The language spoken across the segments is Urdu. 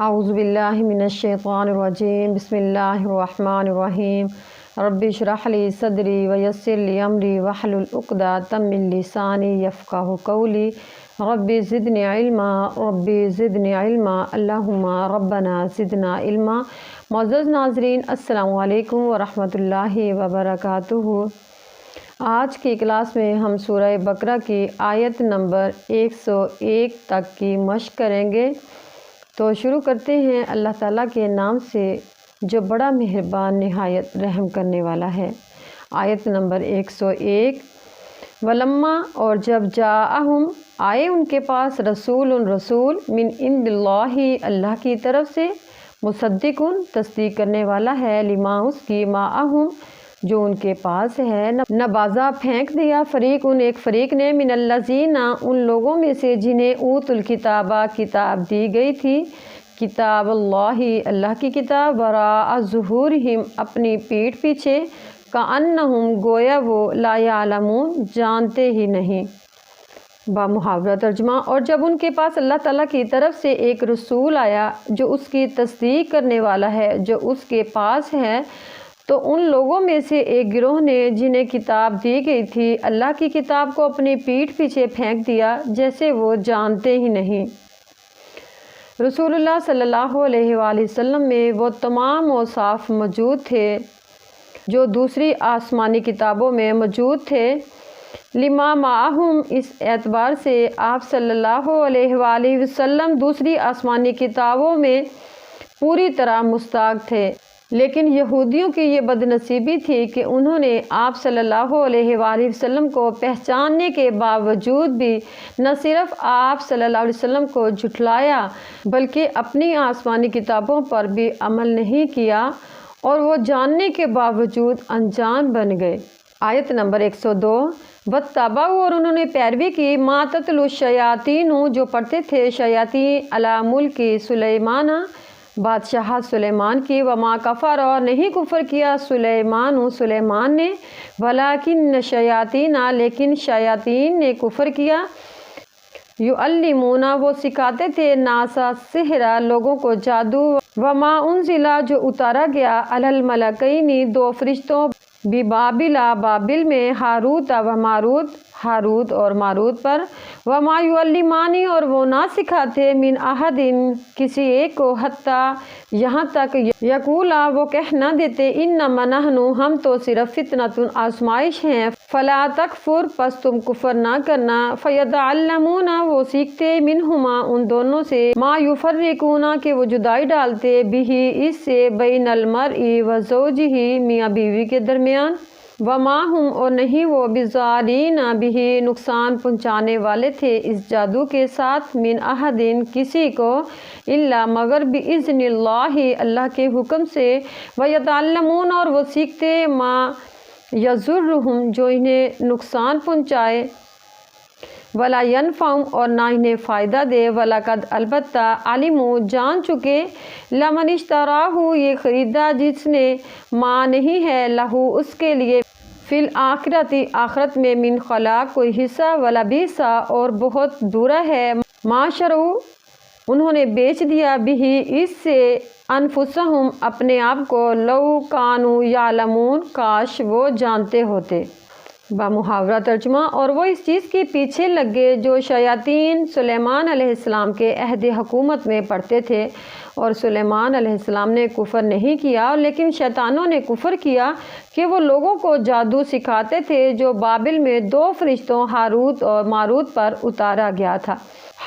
اعوذ باللہ من الشیطان الرجیم بسم اللہ الرحمن الرحیم رب اشرح لی صدری ویسر لی امری واحلل عقدۃ من لسانی یفقہوا قولی رب زدنی علما اللہم ربنا زدنا علما۔ معزز ناظرین، السلام علیکم ورحمۃ اللہ وبرکاتہ۔ آج کی کلاس میں ہم سورہ بقرہ کی آیت نمبر 101 تک کی مشق کریں گے۔ تو شروع کرتے ہیں اللہ تعالیٰ کے نام سے جو بڑا مہربان نہایت رحم کرنے والا ہے۔ آیت نمبر 101۔ ولما، اور جب جاءہم، آئے ان کے پاس، رسول من عند اللہ، اللہ کی طرف سے، مصدق، تصدیق کرنے والا ہے، لما، اس کی، معہم، جو ان کے پاس ہے، نبازا، پھینک دیا، فریق، ایک فریق نے، من الذین، ان لوگوں میں سے جنہیں اوت الکتابہ، کتاب دی گئی تھی، کتاب اللہ، اللہ کی کتاب، وراء ظہورہم، اپنی پیٹھ پیچھے، کأنہم، گویا وہ، لا یعلمون، جانتے ہی نہیں۔ بامحاورہ ترجمہ۔ اور جب ان کے پاس اللہ تعالیٰ کی طرف سے ایک رسول آیا جو اس کی تصدیق کرنے والا ہے جو اس کے پاس ہے، تو ان لوگوں میں سے ایک گروہ نے جنہیں کتاب دی گئی تھی اللہ کی کتاب کو اپنی پیٹھ پیچھے پھینک دیا جیسے وہ جانتے ہی نہیں۔ رسول اللہ صلی اللہ علیہ وآلہ وسلم میں وہ تمام اوصاف موجود تھے جو دوسری آسمانی کتابوں میں موجود تھے۔ لما معہم، اس اعتبار سے آپ صلی اللہ علیہ وآلہ وسلم دوسری آسمانی کتابوں میں پوری طرح مستحق تھے، لیکن یہودیوں کی یہ بدنصیبی تھی کہ انہوں نے آپ صلی اللہ علیہ وآلہ وسلم کو پہچاننے کے باوجود بھی نہ صرف آپ صلی اللہ علیہ وسلم کو جھٹلایا بلکہ اپنی آسمانی کتابوں پر بھی عمل نہیں کیا، اور وہ جاننے کے باوجود انجان بن گئے۔ آیت نمبر 102۔ واتبعوا، اور انہوں نے پیروی کی، ما تتلو الشیاطین، جو پڑھتے تھے شیاطین، علی ملک سلیمان، بادشاہ سلیمان کی، وما کفر، اور نہیں کفر کیا سلیمان نے، ولیکن الشیاطین، لیکن شیاطین نے کفر کیا، یعلمون، وہ سکھاتے تھے، ناس السحر، لوگوں کو جادو، وما انزل، جو اتارا گیا، علی الملکین، دو فرشتوں، ببابل، بابل میں، ہاروت و ماروت، ہاروت اور ماروت پر، وما یعلمان، اور وہ نہ سکھاتے، من احد، کسی ایک کو، حتیٰ، یہاں تک، یقولا، وہ کہہ نہ دیتے، انما نحن، ہم تو صرف فتنۃ، آزمائش ہیں، فلا تکفر، پس تم کفر نہ کرنا، فیتعلمون، وہ سیکھتے، منہما، ان دونوں سے، ما یفرقون، کہ وہ جدائی ڈالتے، بہ، اس سے، بین المرء و زوجہ، میاں بیوی کے درمیان، وما ہم، اور نہیں وہ، بضارین بہ، نقصان پہنچانے والے تھے اس جادو کے ساتھ، من احد، کسی کو، الا، مگر، باذن اللہ، اللہ کے حکم سے، ویتعلمون، اور وہ سیکھتے، ما یضرہم، جو انہیں نقصان پہنچائے، ولا ینفعہم، اور نہ انہیں فائدہ دے، وَلَقَدْ، البتہ، علموا، جان چکے، لمن اشتراہ، یہ خریدا جس نے، ما نہیں ہے، لہو، اس کے لیے، فی الآخرۃ، آخرت میں، من خلاق، کوئی حصہ، ولبئس، اور بہت برا ہے، ما شروا، انہوں نے بیچ دیا، بہ، اس سے، انفسہم، اپنے آپ کو، لو کانوا یعلمون، کاش وہ جانتے ہوتے۔ بامحاورہ ترجمہ۔ اور وہ اس چیز کے پیچھے لگ گئے جو شیاطین سلیمان علیہ السلام کے عہد حکومت میں پڑھتے تھے، اور سلیمان علیہ السلام نے کفر نہیں کیا، لیکن شیطانوں نے کفر کیا کہ وہ لوگوں کو جادو سکھاتے تھے جو بابل میں دو فرشتوں، ہاروت اور ماروت پر اتارا گیا تھا،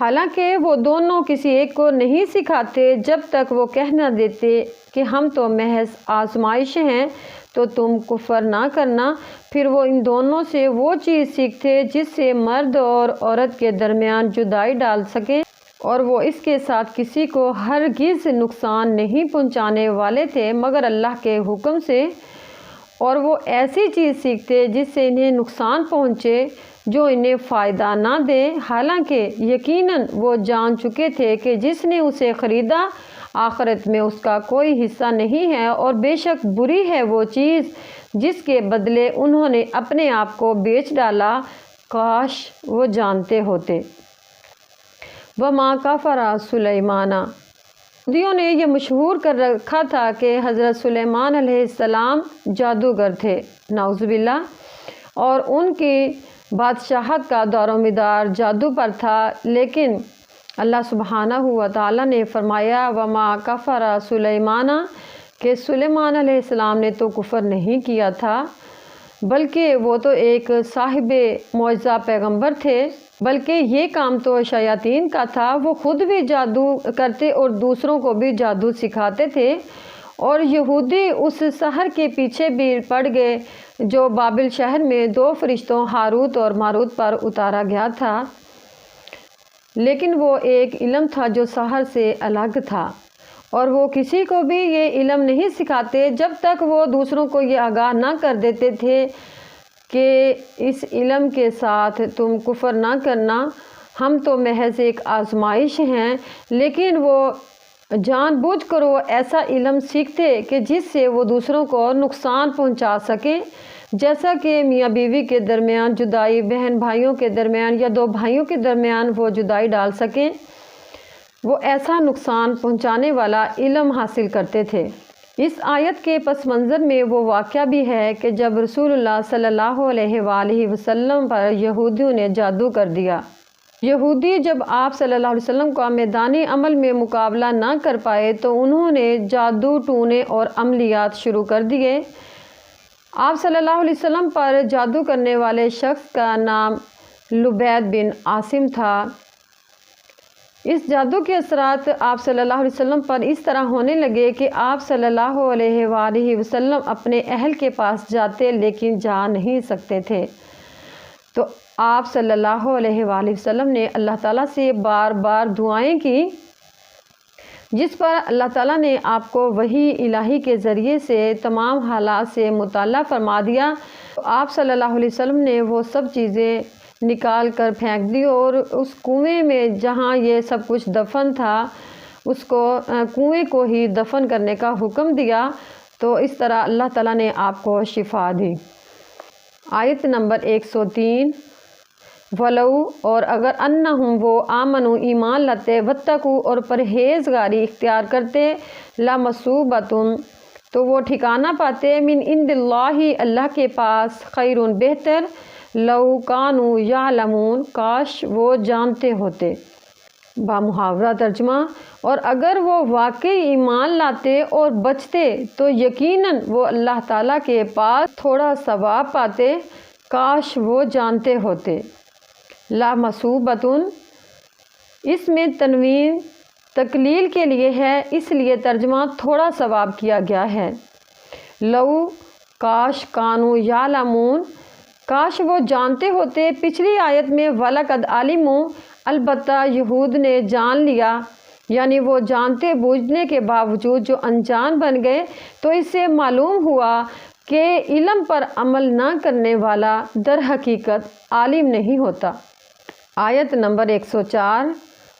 حالانکہ وہ دونوں کسی ایک کو نہیں سکھاتے جب تک وہ کہہ نہ دیتے کہ ہم تو محض آزمائش ہیں، تو تم کفر نہ کرنا۔ پھر وہ ان دونوں سے وہ چیز سیکھتے جس سے مرد اور عورت کے درمیان جدائی ڈال سکیں، اور وہ اس کے ساتھ کسی کو ہرگز نقصان نہیں پہنچانے والے تھے مگر اللہ کے حکم سے، اور وہ ایسی چیز سیکھتے جس سے انہیں نقصان پہنچے جو انہیں فائدہ نہ دے، حالانکہ یقیناً وہ جان چکے تھے کہ جس نے اسے خریدا آخرت میں اس کا کوئی حصہ نہیں ہے، اور بے شک بری ہے وہ چیز جس کے بدلے انہوں نے اپنے آپ کو بیچ ڈالا، کاش وہ جانتے ہوتے۔ وما کفر سلیمان، یہودیوں نے یہ مشہور کر رکھا تھا کہ حضرت سلیمان علیہ السلام جادوگر تھے، نعوذ باللہ، اور ان کی بادشاہت کا دور و مدار جادو پر تھا۔ لیکن اللہ سبحانہ و تعالیٰ نے فرمایا وما کفر سلیمان، کہ سلیمان علیہ السلام نے تو کفر نہیں کیا تھا، بلکہ وہ تو ایک صاحب معجزہ پیغمبر تھے، بلکہ یہ کام تو شیاطین کا تھا۔ وہ خود بھی جادو کرتے اور دوسروں کو بھی جادو سکھاتے تھے، اور یہودی اس سحر کے پیچھے بھی پڑ گئے جو بابل شہر میں 2 فرشتوں ہاروت اور ماروت پر اتارا گیا تھا، لیکن وہ ایک علم تھا جو سحر سے الگ تھا، اور وہ کسی کو بھی یہ علم نہیں سکھاتے جب تک وہ دوسروں کو یہ آگاہ نہ کر دیتے تھے کہ اس علم کے ساتھ تم کفر نہ کرنا، ہم تو محض ایک آزمائش ہیں۔ لیکن وہ جان بوجھ کر وہ ایسا علم سیکھتے کہ جس سے وہ دوسروں کو نقصان پہنچا سکیں، جیسا کہ میاں بیوی کے درمیان جدائی، بہن بھائیوں کے درمیان یا 2 بھائیوں کے درمیان وہ جدائی ڈال سکیں، وہ ایسا نقصان پہنچانے والا علم حاصل کرتے تھے۔ اس آیت کے پس منظر میں وہ واقعہ بھی ہے کہ جب رسول اللہ صلی اللہ علیہ وآلہ وسلم پر یہودیوں نے جادو کر دیا، یہودی جب آپ صلی اللہ علیہ وسلم کا میدانی عمل میں مقابلہ نہ کر پائے تو انہوں نے جادو ٹونے اور عملیات شروع کر دیے۔ آپ صلی اللہ علیہ وسلم پر جادو کرنے والے شخص کا نام لبید بن عاصم تھا۔ اس جادو کے اثرات آپ صلی اللہ علیہ وسلم پر اس طرح ہونے لگے کہ آپ صلی اللہ علیہ وآلہ وسلم اپنے اہل کے پاس جاتے لیکن جا نہیں سکتے تھے۔ تو آپ صلی اللہ علیہ وآلہ وسلم نے اللہ تعالیٰ سے بار بار دعائیں کی، جس پر اللہ تعالیٰ نے آپ کو وحی الہی کے ذریعے سے تمام حالات سے مطلع فرما دیا۔ آپ صلی اللہ علیہ وسلم نے وہ سب چیزیں نکال کر پھینک دی اور اس کنویں میں جہاں یہ سب کچھ دفن تھا اس کو کنویں کو ہی دفن کرنے کا حکم دیا۔ تو اس طرح اللہ تعالیٰ نے آپ کو شفا دی۔ آیت نمبر 103، وَلَوْ، اور اگر انہم وہ آمنو ایمان لاتے، واتقوا اور پرہیزگاری اختیار کرتے، لَمَثُوبَةٌ تو وہ ٹھکانہ پاتے، من عند اللہ اللہ کے پاس، خیرٌ بہتر، لو کانوا یعلمون کاش وہ جانتے ہوتے۔ بامحاورہ ترجمہ، اور اگر وہ واقعی ایمان لاتے اور بچتے تو یقیناً وہ اللہ تعالیٰ کے پاس تھوڑا ثواب پاتے، کاش وہ جانتے ہوتے۔ لَمَثُوبَةٌ اس میں تنوین تقلیل کے لیے ہے، اس لیے ترجمہ تھوڑا ثواب کیا گیا ہے۔ لو کاش، کانوا یعلمون کاش وہ جانتے ہوتے۔ پچھلی آیت میں وَلَقَدْ عَلِمُوا البتہ یہود نے جان لیا، یعنی وہ جانتے بوجھنے کے باوجود جو انجان بن گئے، تو اس سے معلوم ہوا کہ علم پر عمل نہ کرنے والا در حقیقت عالم نہیں ہوتا۔ آیت نمبر 104،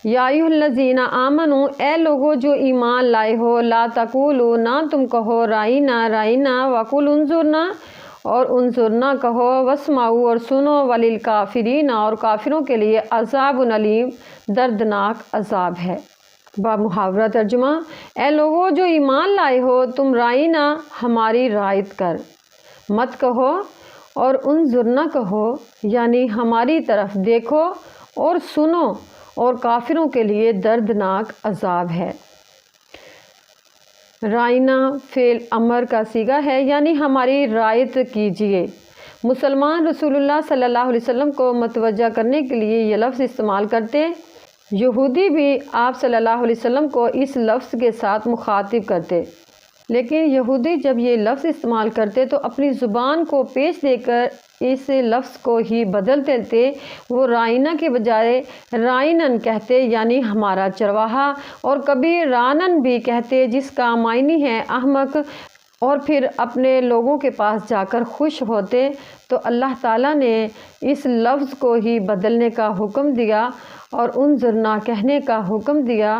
یا ایھا الذین آمنوا اے لوگو جو ایمان لائے ہو، لا تقولوا نہ تم کہو رائنا رائنا، وقولوا انظرنا اور انظرنا کہو، واسمعوا اور سنو، وللکافرین اور کافروں کے لیے عذاب علیم دردناک عذاب ہے۔ بامحاورہ ترجمہ، اے لوگو جو ایمان لائے ہو تم رائنا ہماری رعایت کر مت کہو، اور انظرنا کہو یعنی ہماری طرف دیکھو اور سنو، اور کافروں کے لیے دردناک عذاب ہے۔ رائنا فعل امر کا صیغہ ہے، یعنی ہماری رعایت کیجیے۔ مسلمان رسول اللہ صلی اللہ علیہ وسلم کو متوجہ کرنے کے لیے یہ لفظ استعمال کرتے، یہودی بھی آپ صلی اللہ علیہ وسلم کو اس لفظ کے ساتھ مخاطب کرتے، لیکن یہودی جب یہ لفظ استعمال کرتے تو اپنی زبان کو پیش دے کر اس لفظ کو ہی بدل دیتے، وہ رائنا کے بجائے رائنن کہتے یعنی ہمارا چرواہا، اور کبھی رانن بھی کہتے جس کا معنی ہے احمق، اور پھر اپنے لوگوں کے پاس جا کر خوش ہوتے۔ تو اللہ تعالیٰ نے اس لفظ کو ہی بدلنے کا حکم دیا اور انظرنا کہنے کا حکم دیا،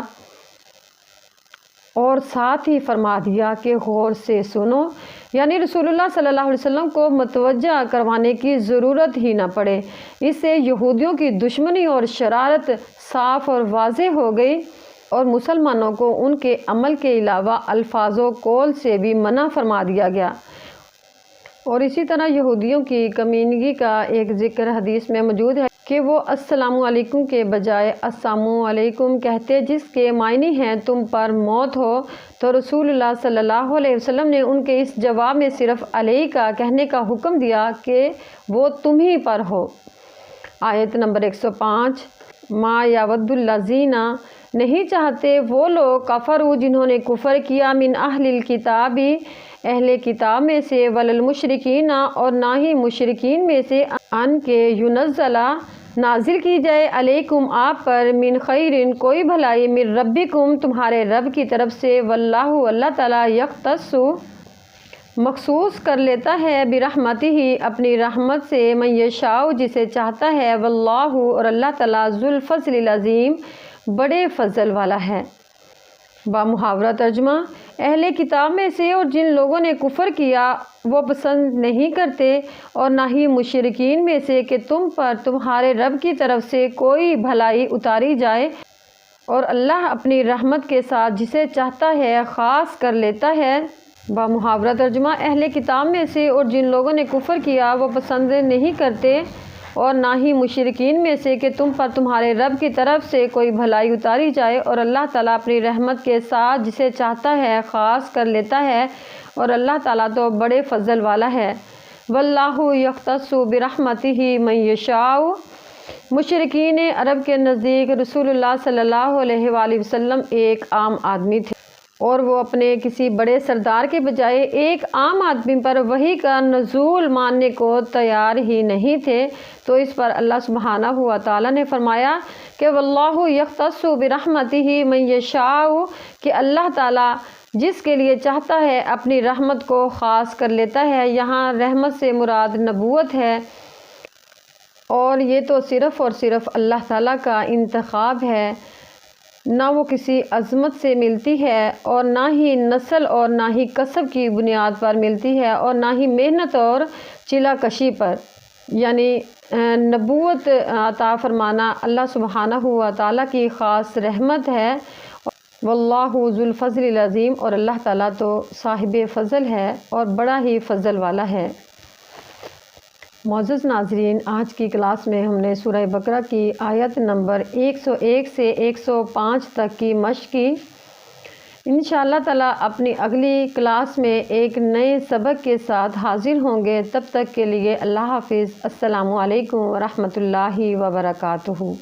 اور ساتھ ہی فرما دیا کہ غور سے سنو، یعنی رسول اللہ صلی اللہ علیہ وسلم کو متوجہ کروانے کی ضرورت ہی نہ پڑے۔ اس سے یہودیوں کی دشمنی اور شرارت صاف اور واضح ہو گئی، اور مسلمانوں کو ان کے عمل کے علاوہ الفاظ و قول سے بھی منع فرما دیا گیا۔ اور اسی طرح یہودیوں کی کمینگی کا ایک ذکر حدیث میں موجود ہے کہ وہ السلام علیکم کے بجائے السلام علیکم کہتے، جس کے معنی ہیں تم پر موت ہو۔ تو رسول اللہ صلی اللہ علیہ وسلم نے ان کے اس جواب میں صرف علیکا کہنے کا حکم دیا کہ وہ تم ہی پر ہو۔ آیت نمبر 105 ما یود الذین، نہیں چاہتے وہ لوگ کفروا جنہوں نے کفر کیا، من اہل الکتاب، اہل کتاب میں سے، وللمشرکین، اور نہ ہی مشرکین میں سے، ان کے ینزل، نازل کی جائے، علیکم آپ پر، من خیر، کوئی بھلائی، من ربکم، تمہارے رب کی طرف سے، واللہ، اللہ تعالیٰ، یختص، مخصوص کر لیتا ہے، برحمتہ، اپنی رحمت سے، من یشاء، جسے چاہتا ہے، واللہ، اور اللہ تعالیٰ، ذو الفضل العظیم، بڑے فضل والا ہے۔ با محاورہ ترجمہ، اہل کتاب میں سے اور جن لوگوں نے کفر کیا وہ پسند نہیں کرتے، اور نہ ہی مشرکین میں سے، کہ تم پر تمہارے رب کی طرف سے کوئی بھلائی اتاری جائے، اور اللہ اپنی رحمت کے ساتھ جسے چاہتا ہے خاص کر لیتا ہے۔ با محاورہ ترجمہ، اہل کتاب میں سے اور جن لوگوں نے کفر کیا وہ پسند نہیں کرتے، اور نہ ہی مشرکین میں سے، کہ تم پر تمہارے رب کی طرف سے کوئی بھلائی اتاری جائے، اور اللہ تعالیٰ اپنی رحمت کے ساتھ جسے چاہتا ہے خاص کر لیتا ہے، اور اللہ تعالیٰ تو بڑے فضل والا ہے۔ واللہ یختص برحمتہ من یشاء، مشرکین عرب کے نزدیک رسول اللہ صلی اللہ علیہ وآلہ وسلم ایک عام آدمی تھے، اور وہ اپنے کسی بڑے سردار کے بجائے ایک عام آدمی پر وحی کا نزول ماننے کو تیار ہی نہیں تھے۔ تو اس پر اللہ سبحانہ و تعالیٰ نے فرمایا کہ واللہ یختص برحمتہ من یشاء، کہ اللہ تعالیٰ جس کے لیے چاہتا ہے اپنی رحمت کو خاص کر لیتا ہے۔ یہاں رحمت سے مراد نبوت ہے، اور یہ تو صرف اور صرف اللہ تعالیٰ کا انتخاب ہے، نہ وہ کسی عظمت سے ملتی ہے، اور نہ ہی نسل اور نہ ہی کسب کی بنیاد پر ملتی ہے، اور نہ ہی محنت اور چلا کشی پر، یعنی نبوت عطا فرمانا اللہ سبحانہ و تعالیٰ کی خاص رحمت ہے۔ واللہ ذو الفضل العظیم، اور اللہ تعالیٰ تو صاحب فضل ہے اور بڑا ہی فضل والا ہے۔ معزز ناظرین، آج کی کلاس میں ہم نے سورہ بقرہ کی آیت نمبر 101 سے 105 تک کی مشق کی۔ انشاءاللہ تعالیٰ اپنی اگلی کلاس میں ایک نئے سبق کے ساتھ حاضر ہوں گے۔ تب تک کے لیے اللہ حافظ۔ السلام علیکم ورحمۃ اللہ وبرکاتہ۔